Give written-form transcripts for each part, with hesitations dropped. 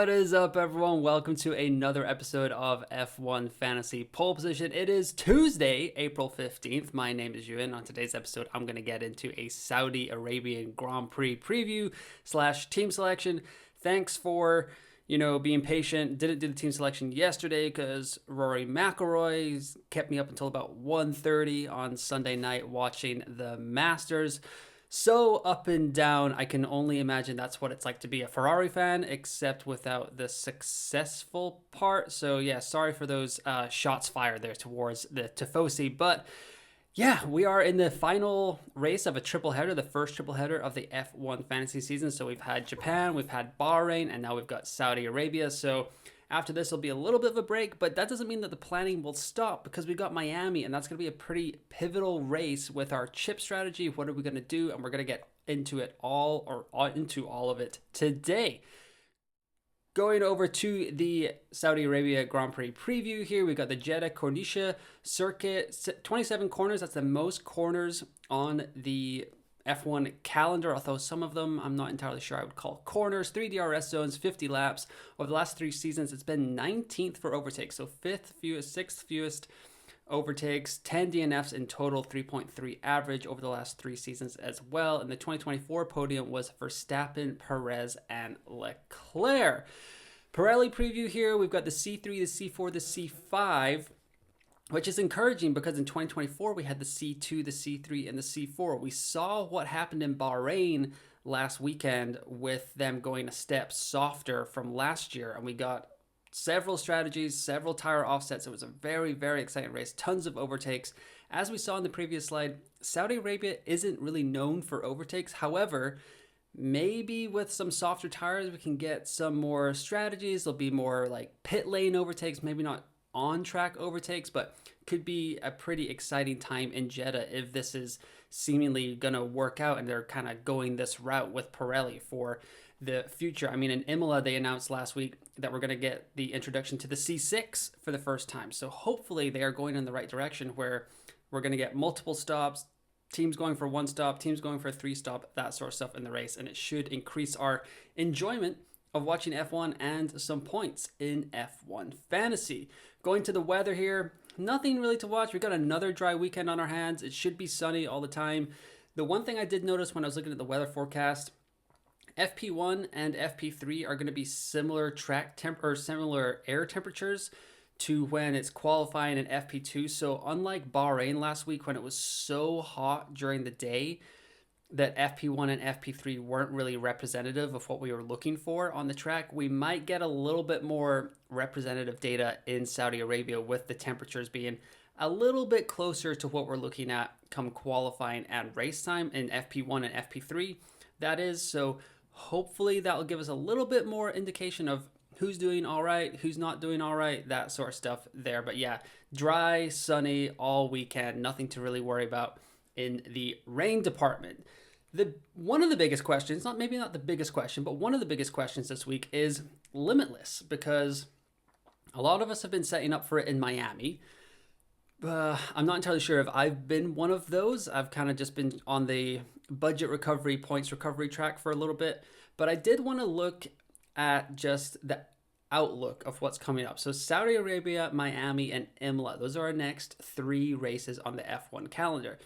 What is up, everyone? Welcome to another episode of F1 Fantasy Pole Position. It is Tuesday, April 15th. My name is Ewan. On today's episode, I'm going to get into a Saudi Arabian Grand Prix preview / team selection. Thanks for, being patient. Didn't do the team selection yesterday because Rory McIlroy kept me up until about 1:30 on Sunday night watching the Masters. So up and down, I can only imagine that's what it's like to be a Ferrari fan, except without the successful part. So yeah, sorry for those shots fired there towards the Tifosi. But yeah, we are in the final race of a triple header, the first triple header of the F1 fantasy season. So we've had Japan, we've had Bahrain, and now we've got Saudi Arabia. So after this will be a little bit of a break, but that doesn't mean that the planning will stop because we got Miami, and that's going to be a pretty pivotal race with our chip strategy. What are we going to do? And we're going to get into it into all of it today. Going over to the Saudi Arabia Grand Prix preview here, we got the Jeddah Corniche circuit, 27 corners. That's the most corners on the F1 calendar, although some of them I'm not entirely sure I would call corners. 3 DRS zones, 50 laps. Over the last 3 seasons, it's been 19th for overtakes, so 6th fewest overtakes, 10 DNFs in total, 3.3 average over the last 3 seasons as well. And the 2024 podium was Verstappen, Perez, and Leclerc. Pirelli preview here, we've got the C3, the C4, the C5, which is encouraging because in 2024 we had the C2, the C3, and the C4. We saw what happened in Bahrain last weekend with them going a step softer from last year, and we got several strategies, several tire offsets. It was a very, very exciting race, tons of overtakes. As we saw in the previous slide, Saudi Arabia isn't really known for overtakes. However, maybe with some softer tires, we can get some more strategies. There'll be more like pit lane overtakes, maybe not on-track overtakes, but could be a pretty exciting time in Jeddah if this is seemingly going to work out and they're kind of going this route with Pirelli for the future. I mean, in Imola, they announced last week that we're going to get the introduction to the C6 for the first time. So hopefully they are going in the right direction where we're going to get multiple stops, teams going for 1 stop, teams going for 3 stop, that sort of stuff in the race. And it should increase our enjoyment of watching F1 and some points in F1 fantasy. Going to the weather here, nothing really to watch. We got another dry weekend on our hands. It should be sunny all the time. The one thing I did notice when I was looking at the weather forecast, FP1 and FP3 are going to be similar similar air temperatures to when it's qualifying in FP2. So unlike Bahrain last week when it was so hot during the day that FP1 and FP3 weren't really representative of what we were looking for on the track, we might get a little bit more representative data in Saudi Arabia with the temperatures being a little bit closer to what we're looking at come qualifying and race time in FP1 and FP3. That is, so hopefully that will give us a little bit more indication of who's doing all right, who's not doing all right, that sort of stuff there. But yeah, dry, sunny all weekend, nothing to really worry about in the rain department. One of the biggest questions, maybe not the biggest question, but one of the biggest questions this week is Limitless, because a lot of us have been setting up for it in Miami. I'm not entirely sure if I've been one of those. I've kind of just been on the budget recovery, points recovery track for a little bit, but I did want to look at just the outlook of what's coming up. So Saudi Arabia, Miami, and Imola, those are our next 3 races on the F1 calendar.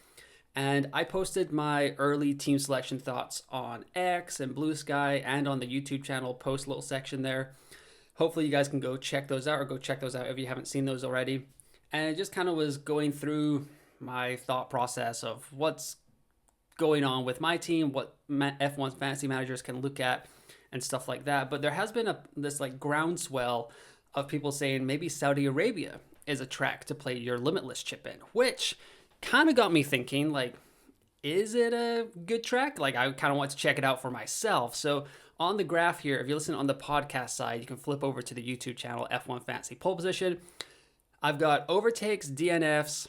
And I posted my early team selection thoughts on X and Blue Sky and on the YouTube channel, post little section there. Hopefully you guys can go check those out, or go check those out if you haven't seen those already. And it just kind of was going through my thought process of what's going on with my team, what F1 fantasy managers can look at and stuff like that. But there has been this like groundswell of people saying maybe Saudi Arabia is a track to play your Limitless chip in, which kind of got me thinking, like, is it a good track? Like, I kind of want to check it out for myself. So on the graph here, if you listen on the podcast side, you can flip over to the YouTube channel, F1 Fantasy Pole Position. I've got overtakes, DNFs,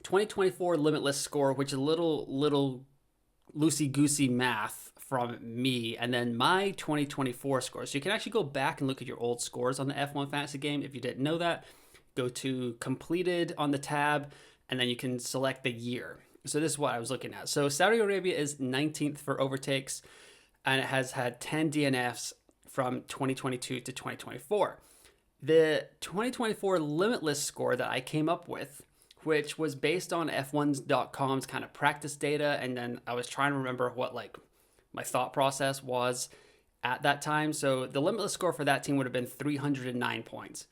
2024 Limitless score, which is a little loosey-goosey math from me, and then my 2024 score. So you can actually go back and look at your old scores on the F1 Fantasy game. If you didn't know that, go to completed on the tab, and then you can select the year. So this is what I was looking at. So Saudi Arabia is 19th for overtakes, and it has had 10 DNFs from 2022 to 2024. The 2024 Limitless score that I came up with, which was based on F1.com's kind of practice data, and then I was trying to remember what like my thought process was at that time. So the Limitless score for that team would have been 309 points.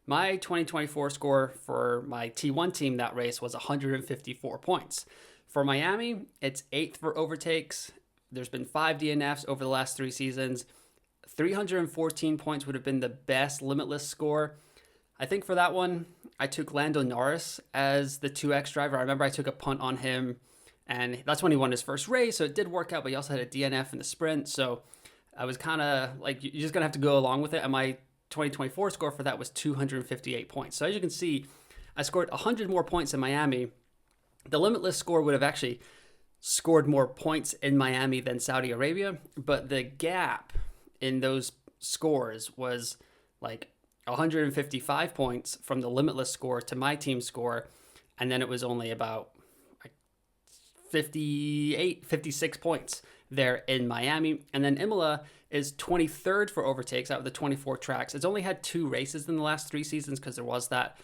My 2024 score for my T1 team that race was 154 points. For Miami, it's 8th for overtakes. There's been 5 DNFs over the last 3 seasons. 314 points would have been the best Limitless score. I think for that one, I took Lando Norris as the 2X driver. I remember I took a punt on him, and that's when he won his first race, so it did work out, but he also had a DNF in the sprint, so I was kind of like, you're just going to have to go along with it, and my 2024 score for that was 258 points. So as you can see, I scored 100 more points in Miami. The Limitless score would have actually scored more points in Miami than Saudi Arabia, but the gap in those scores was like 155 points from the Limitless score to my team score, and then it was only about like 56 points there in Miami. And then Imola is 23rd for overtakes out of the 24 tracks. It's only had 2 races in the last 3 seasons because there was that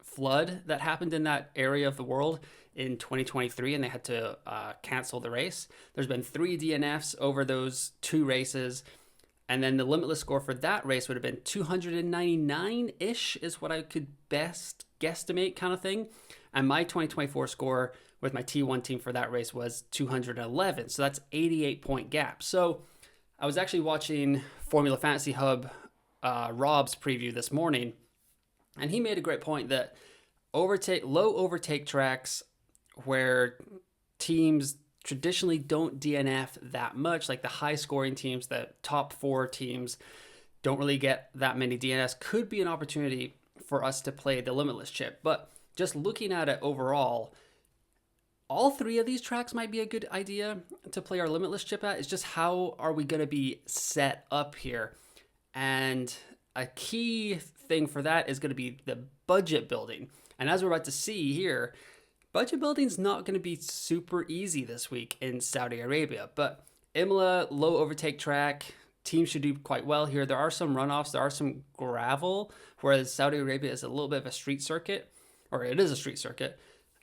flood that happened in that area of the world in 2023, and they had to cancel the race. There's been 3 DNFs over those 2 races, and then the Limitless score for that race would have been 299-ish is what I could best guesstimate, kind of thing. And my 2024 score with my T1 team for that race was 211, so that's 88-point gap. So I was actually watching Formula Fantasy Hub Rob's preview this morning, and he made a great point that low overtake tracks where teams traditionally don't DNF that much, like the high scoring teams, the top 4 teams don't really get that many DNFs, could be an opportunity for us to play the Limitless chip. But just looking at it overall, all 3 of these tracks might be a good idea to play our Limitless chip at. It's just how are we going to be set up here? And a key thing for that is going to be the budget building. And as we're about to see here, budget building is not going to be super easy this week in Saudi Arabia. But Imola, low overtake track, teams should do quite well here. There are some runoffs, there are some gravel, whereas Saudi Arabia is a little bit of a street circuit, or it is a street circuit.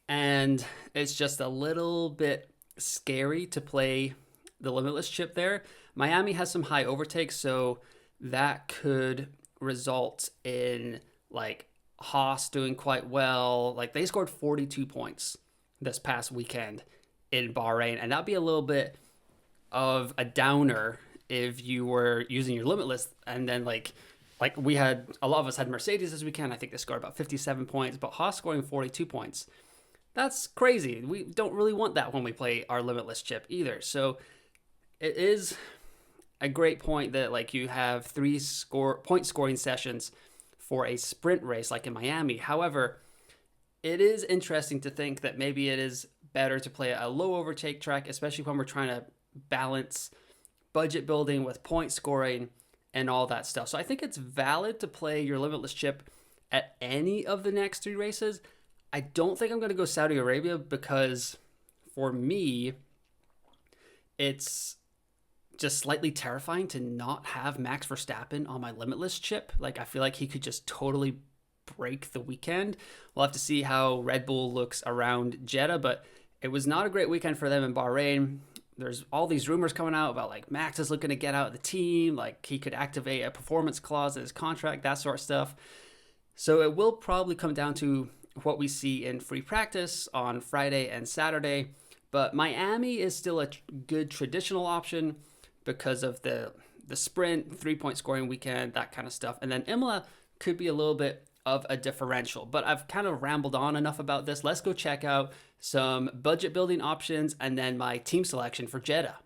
And it's just a little bit scary to play the Limitless chip there. Miami has some high overtakes, so that could result in like Haas doing quite well. Like they scored 42 points this past weekend in Bahrain, and that'd be a little bit of a downer if you were using your Limitless. And then like we had, a lot of us had Mercedes this weekend. I think they scored about 57 points, but Haas scoring 42 points. That's crazy. We don't really want that when we play our Limitless chip either. So it is a great point that like you have 3 point scoring sessions for a sprint race like in Miami. However, it is interesting to think that maybe it is better to play a low overtake track, especially when we're trying to balance budget building with point scoring and all that stuff. So I think it's valid to play your Limitless chip at any of the next 3 races. I don't think I'm going to go Saudi Arabia because for me, it's just slightly terrifying to not have Max Verstappen on my Limitless chip. Like I feel like he could just totally break the weekend. We'll have to see how Red Bull looks around Jeddah, but it was not a great weekend for them in Bahrain. There's all these rumors coming out about like Max is looking to get out of the team, like he could activate a performance clause in his contract, that sort of stuff. So it will probably come down to what we see in free practice on Friday and Saturday, but Miami is still a good traditional option because of the sprint, 3-point scoring weekend, that kind of stuff. And then Imola could be a little bit of a differential, but I've kind of rambled on enough about this. Let's go check out some budget building options and then my team selection for Jeddah.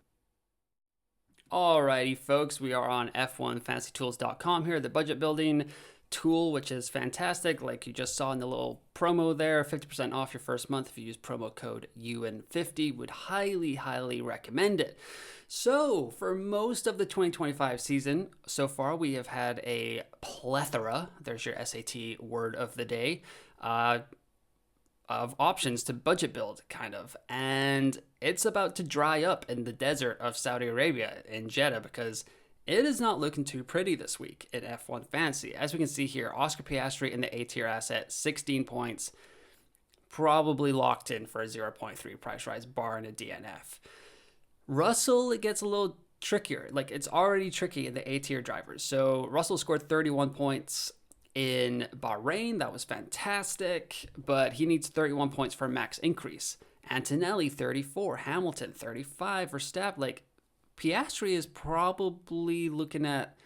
Alrighty, folks, we are on f1fantasytools.com here, the budget building tool, which is fantastic. Like you just saw in the little promo there, 50% off your first month if you use promo code UN50. Would highly recommend it. So for most of the 2025 season so far, we have had a plethora, there's your SAT word of the day, of options to budget build, kind of. And it's about to dry up in the desert of Saudi Arabia in Jeddah because it is not looking too pretty this week in F1 Fantasy. As we can see here, Oscar Piastri in the A tier asset, 16 points, probably locked in for a 0.3 price rise, barring a DNF. Russell, it gets a little trickier. Like, it's already tricky in the A tier drivers. So Russell scored 31 points in Bahrain. That was fantastic, but he needs 31 points for a max increase. Antonelli, 34. Hamilton, 35. Verstappen, like, Piastri is probably looking at,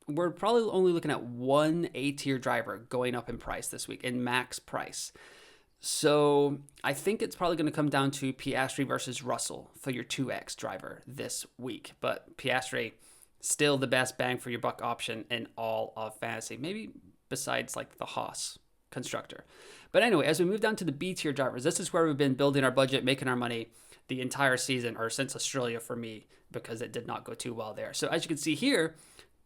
we're probably only looking at one A tier driver going up in price this week, in max price. So I think it's probably going to come down to Piastri versus Russell for your 2X driver this week. But Piastri, still the best bang for your buck option in all of fantasy, maybe besides like the Haas constructor. But anyway, as we move down to the B tier drivers, this is where we've been building our budget, making our money the entire season, or since Australia for me, because it did not go too well there. So as you can see here,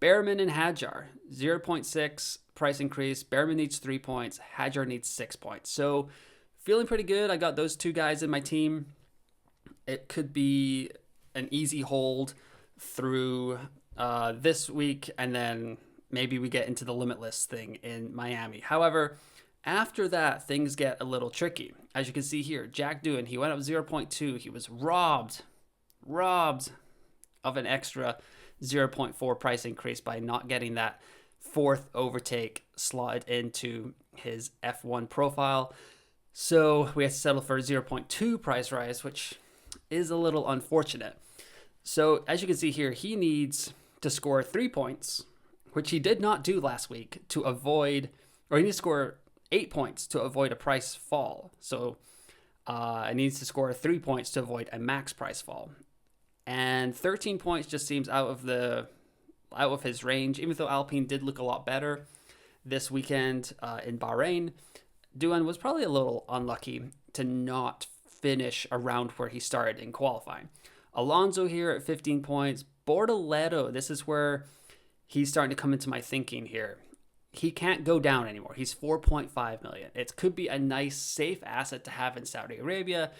Behrman and Hadjar, 0.6 price increase. Behrman needs 3 points. Hadjar needs 6 points. So feeling pretty good. I got those two guys in my team. It could be an easy hold through this week, and then maybe we get into the Limitless thing in Miami. However, after that, things get a little tricky. As you can see here, Jack Doohan, he went up 0.2. He was robbed of an extra 0.4 price increase by not getting that fourth overtake slotted into his F1 profile. So we had to settle for a 0.2 price rise, which is a little unfortunate. So as you can see here, he needs to score 3 points, which he did not do last week, to avoid, or he needs to score 8 points to avoid a price fall. So it needs to score 3 points to avoid a max price fall. And 13 points just seems out of his range, even though Alpine did look a lot better this weekend in Bahrain. Doohan was probably a little unlucky to not finish around where he started in qualifying. Alonso here at 15 points. Bortoleto, this is where he's starting to come into my thinking here. He can't go down anymore. He's 4.5 million. It could be a nice, safe asset to have in Saudi Arabia.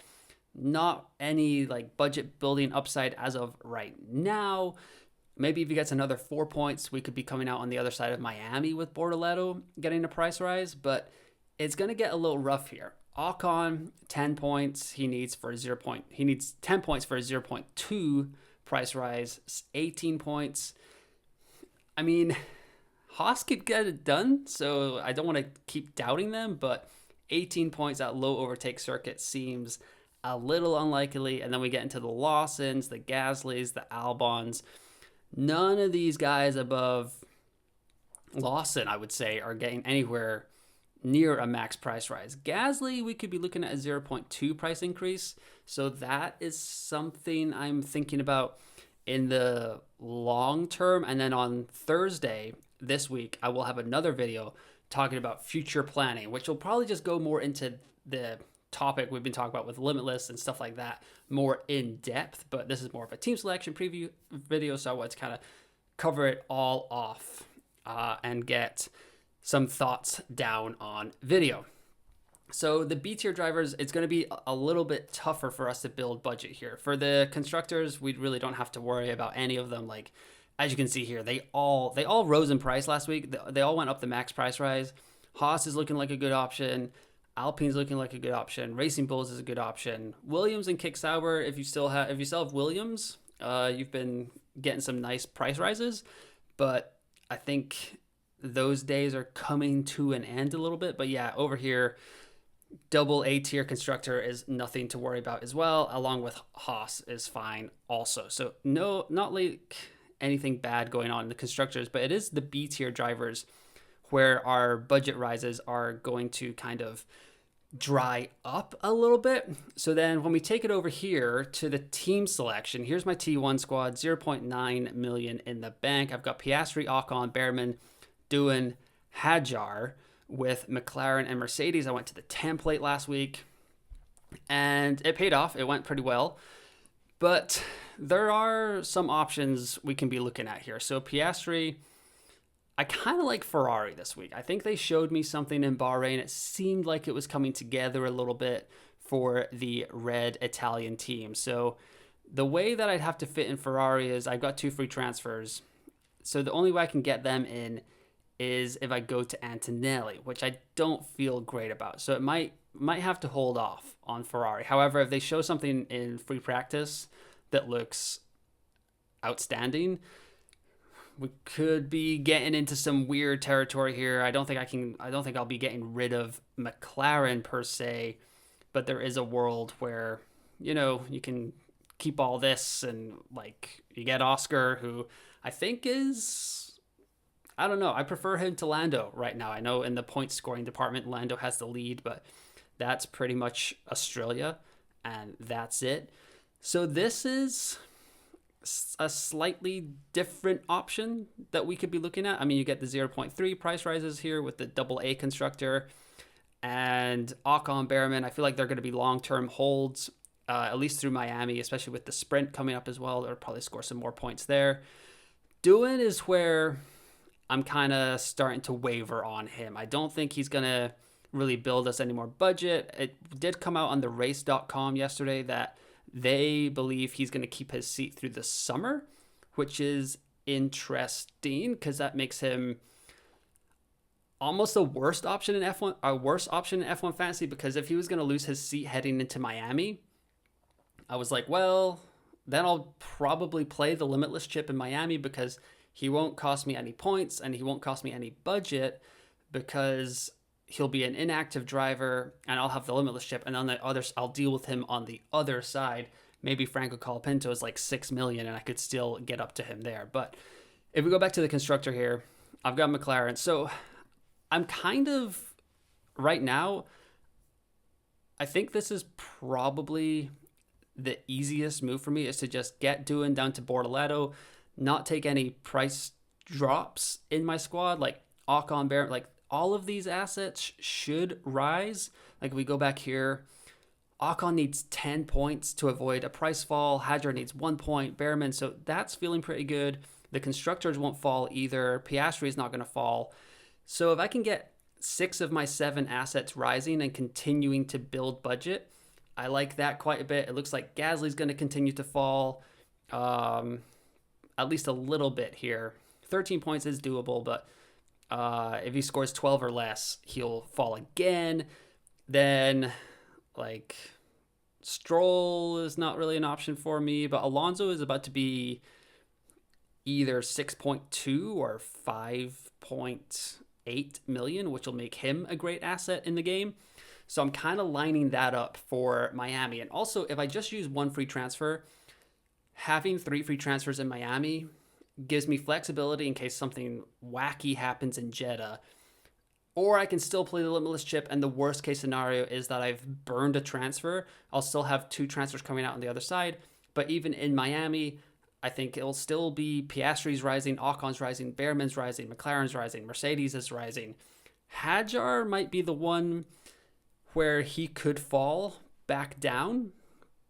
Not any like budget building upside as of right now. Maybe if he gets another 4 points, we could be coming out on the other side of Miami with Bortoleto getting a price rise, but it's going to get a little rough here. Ocon, 10 points. He needs 10 points for a 0.2 price rise. 18 points. I mean, Haas could get it done, so I don't want to keep doubting them, but 18 points at low overtake circuit seems a little unlikely. And then we get into the Lawsons, the Gaslys, the Albons. None of these guys above Lawson, I would say, are getting anywhere near a max price rise. Gasly, we could be looking at a 0.2 price increase. So that is something I'm thinking about in the long term. And then on Thursday this week, I will have another video talking about future planning, which will probably just go more into the topic we've been talking about with Limitless and stuff like that, more in depth. But this is more of a team selection preview video, so I want to kind of cover it all off and get some thoughts down on video. So the B tier drivers, it's going to be a little bit tougher for us to build budget here. For the constructors, we really don't have to worry about any of them. Like, as you can see here, they all rose in price last week. They all went up the max price rise. Haas is looking like a good option. Alpine's looking like a good option. Racing Bulls is a good option. Williams and Kick Sauber, if you still have Williams, you've been getting some nice price rises, but I think those days are coming to an end a little bit. But yeah, over here, double A tier constructor is nothing to worry about as well, along with Haas is fine also. So no, not like anything bad going on in the constructors, but it is the B tier drivers where our budget rises are going to kind of dry up a little bit. So then when we take it over here to the team selection, here's my T1 squad, 0.9 million in the bank. I've got Piastri, Ocon, Behrman, Doohan, Hadjar. With McLaren and Mercedes, I went to the template last week and it paid off. It went pretty well, but there are some options we can be looking at here. So Piastri, I kind of like Ferrari this week. I think they showed me something in Bahrain. It seemed like it was coming together a little bit for the red Italian team. So The way that I'd have to fit in Ferrari is I've got 2 free transfers. So the only way I can get them in is if I go to Antonelli, which I don't feel great about. So it might have to hold off on Ferrari. However, if they show something in free practice that looks outstanding, we could be getting into some weird territory here. I don't think I'll be getting rid of McLaren per se, but there is a world where, you can keep all this and like you get Oscar, who I think is, I don't know. I prefer him to Lando right now. I know in the point scoring department, Lando has the lead, but that's pretty much Australia and that's it. So this is a slightly different option that we could be looking at. I mean, you get the 0.3 price rises here with the double A constructor and Ocon Behrman. I feel like they're going to be long-term holds, at least through Miami, especially with the sprint coming up as well. They'll probably score some more points there. Doohan is where I'm kind of starting to waver on him. I don't think he's going to really build us any more budget. It did come out on the race.com yesterday that they believe he's going to keep his seat through the summer, which is interesting because that makes him almost a worse option in F1 fantasy, because if he was going to lose his seat heading into Miami, I was like, well, then I'll probably play the Limitless chip in Miami because he won't cost me any points and he won't cost me any budget because he'll be an inactive driver and I'll have the Limitless chip, and on the others I'll deal with him on the other side. Maybe Franco Colapinto is like 6 million and I could still get up to him there. But if we go back to the constructor here, I've got McLaren. So I'm kind of, right now, I think this is probably the easiest move for me, is to just get Doohan down to Bortoleto, not take any price drops in my squad, like Ocon, Behrman, like all of these assets should rise. Like if we go back here, Ocon needs 10 points to avoid a price fall. Hadjar needs 1 point. Behrman, so that's feeling pretty good. The constructors won't fall either. Piastri is not going to fall. So if I can get 6 of my 7 assets rising and continuing to build budget, I like that quite a bit. It looks like Gasly's going to continue to fall at least a little bit here. 13 points is doable, but if he scores 12 or less, he'll fall again. Then, like, Stroll is not really an option for me, but Alonso is about to be either 6.2 or 5.8 million, which will make him a great asset in the game. So I'm kind of lining that up for Miami. And also, if I just use 1 free transfer, having 3 free transfers in Miami gives me flexibility in case something wacky happens in Jeddah. Or I can still play the Limitless chip, and the worst case scenario is that I've burned a transfer. I'll still have 2 transfers coming out on the other side. But even in Miami, I think it'll still be Piastri's rising, Ocon's rising, Behrman's rising, McLaren's rising, Mercedes is rising. Hadjar might be the one where he could fall back down,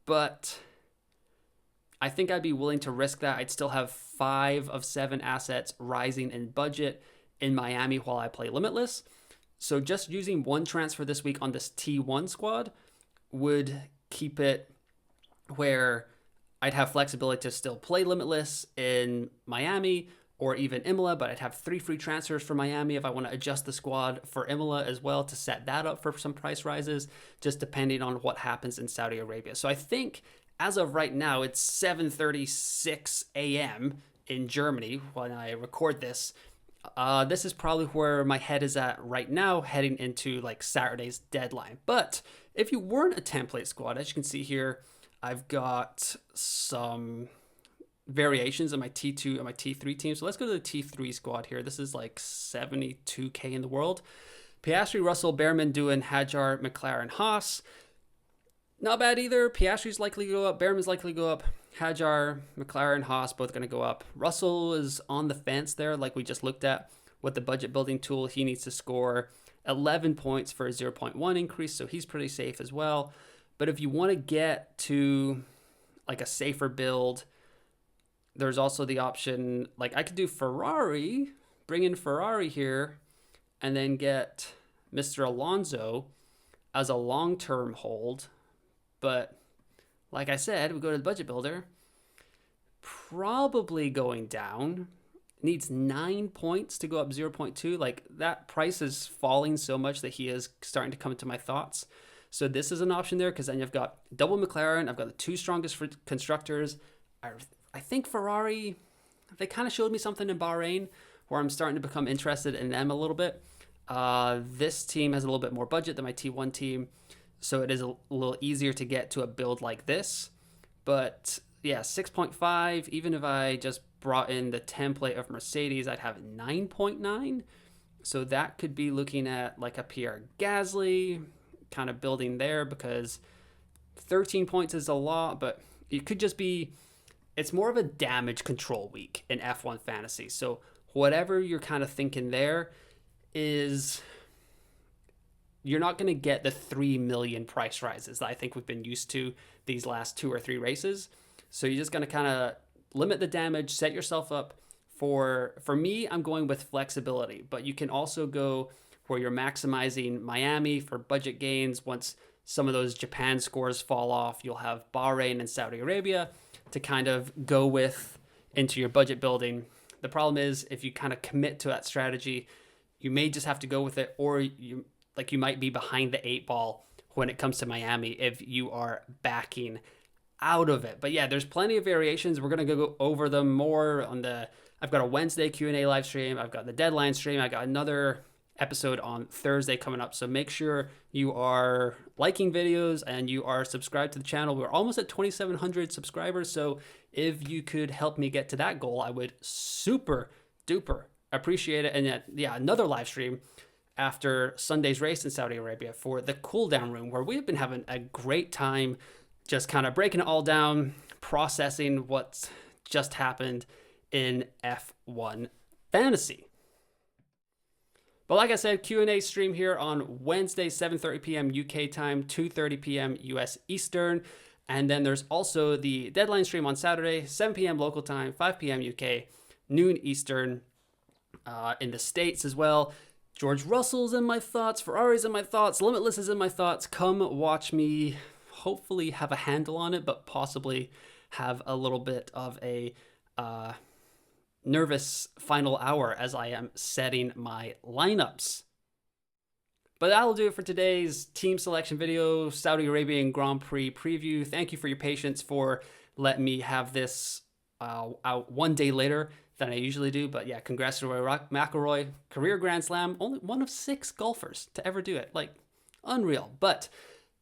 but I think I'd be willing to risk that. I'd still have 5 of 7 assets rising in budget in Miami while I play Limitless. So just using 1 transfer this week on this T1 squad would keep it where I'd have flexibility to still play Limitless in Miami or even Imola, but I'd have 3 free transfers for Miami if I want to adjust the squad for Imola as well to set that up for some price rises, just depending on what happens in Saudi Arabia. So I think as of right now, it's 7:36 a.m. in Germany when I record this. This is probably where my head is at right now, heading into like Saturday's deadline. But if you weren't a template squad, as you can see here, I've got some variations of my T2 and my T3 team. So let's go to the T3 squad here. This is like 72K in the world. Piastri, Russell, Behrman, Doohan, Hadjar, McLaren, Haas. Not bad either. Piastri's likely to go up. Behrman's likely to go up. Hadjar, McLaren, Haas, both going to go up. Russell is on the fence there, like we just looked at with the budget building tool. He needs to score 11 points for a 0.1 increase, so he's pretty safe as well. But if you want to get to like a safer build, there's also the option, like I could do Ferrari, bring in Ferrari here, and then get Mr. Alonso as a long-term hold. But Like I said, we go to the budget builder, probably going down. Needs 9 points to go up 0.2. Like, that price is falling so much that he is starting to come into my thoughts. So this is an option there, because then you've got double McLaren. I've got the two strongest constructors. I think Ferrari, they kind of showed me something in Bahrain where I'm starting to become interested in them a little bit. This team has a little bit more budget than my T1 team, so it is a little easier to get to a build like this. But yeah, 6.5, even if I just brought in the template of Mercedes, I'd have 9.9. So that could be looking at like a Pierre Gasly kind of building there, because 13 points is a lot, but it could just be, it's more of a damage control week in F1 Fantasy. So whatever you're kind of thinking there is, you're not going to get the 3 million price rises that I think we've been used to these last 2 or 3 races. So you're just going to kind of limit the damage, set yourself up for me, I'm going with flexibility, but you can also go where you're maximizing Miami for budget gains. Once some of those Japan scores fall off, you'll have Bahrain and Saudi Arabia to kind of go with into your budget building. The problem is, if you kind of commit to that strategy, you may just have to go with it, or you might be behind the 8 ball when it comes to Miami if you are backing out of it. But yeah, there's plenty of variations. We're going to go over them more on I've got a Wednesday Q&A live stream. I've got the deadline stream. I got another episode on Thursday coming up. So make sure you are liking videos and you are subscribed to the channel. We're almost at 2,700 subscribers. So if you could help me get to that goal, I would super duper appreciate it. And yet, yeah, another live stream after Sunday's race in Saudi Arabia for the cool down room, where we've been having a great time just kind of breaking it all down, processing what's just happened in F1 Fantasy. But like I said, Q&A stream here on Wednesday, 7:30 p.m. UK time, 2:30 p.m. US Eastern. And then there's also the deadline stream on Saturday, 7 p.m. local time, 5 p.m. UK, noon Eastern in the States as well. George Russell's in my thoughts, Ferrari's in my thoughts, Limitless is in my thoughts. Come watch me hopefully have a handle on it, but possibly have a little bit of a nervous final hour as I am setting my lineups. But that'll do it for today's team selection video, Saudi Arabian Grand Prix preview. Thank you for your patience for letting me have this out one day later than I usually do. But yeah, congrats to Rory McIlroy, career Grand Slam, only one of 6 golfers to ever do it. Like, unreal. But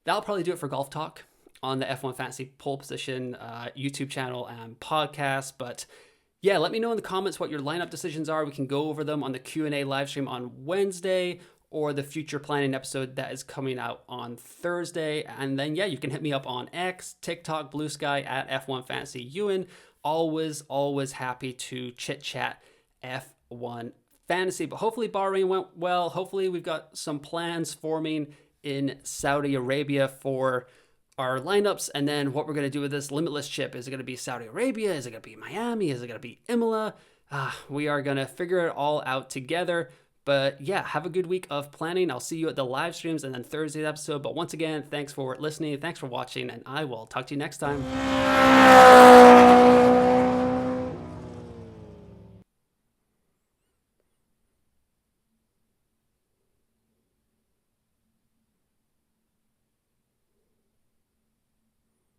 that'll probably do it for Golf Talk on the F1 Fantasy Pole Position YouTube channel and podcast. But yeah, let me know in the comments what your lineup decisions are. We can go over them on the Q&A live stream on Wednesday, or the future planning episode that is coming out on Thursday. And then, yeah, you can hit me up on X, TikTok, Blue Sky at F1 Fantasy Ewan. Always happy to chit chat F1 Fantasy. But hopefully Bahrain went well. Hopefully we've got some plans forming in Saudi Arabia for our lineups, and then what we're going to do with this Limitless chip. Is it going to be Saudi Arabia? Is it going to be Miami? Is it going to be Imola? We are going to figure it all out together. But yeah, have a good week of planning. I'll see you at the live streams and then Thursday's episode. But once again, thanks for listening. Thanks for watching, and I will talk to you next time.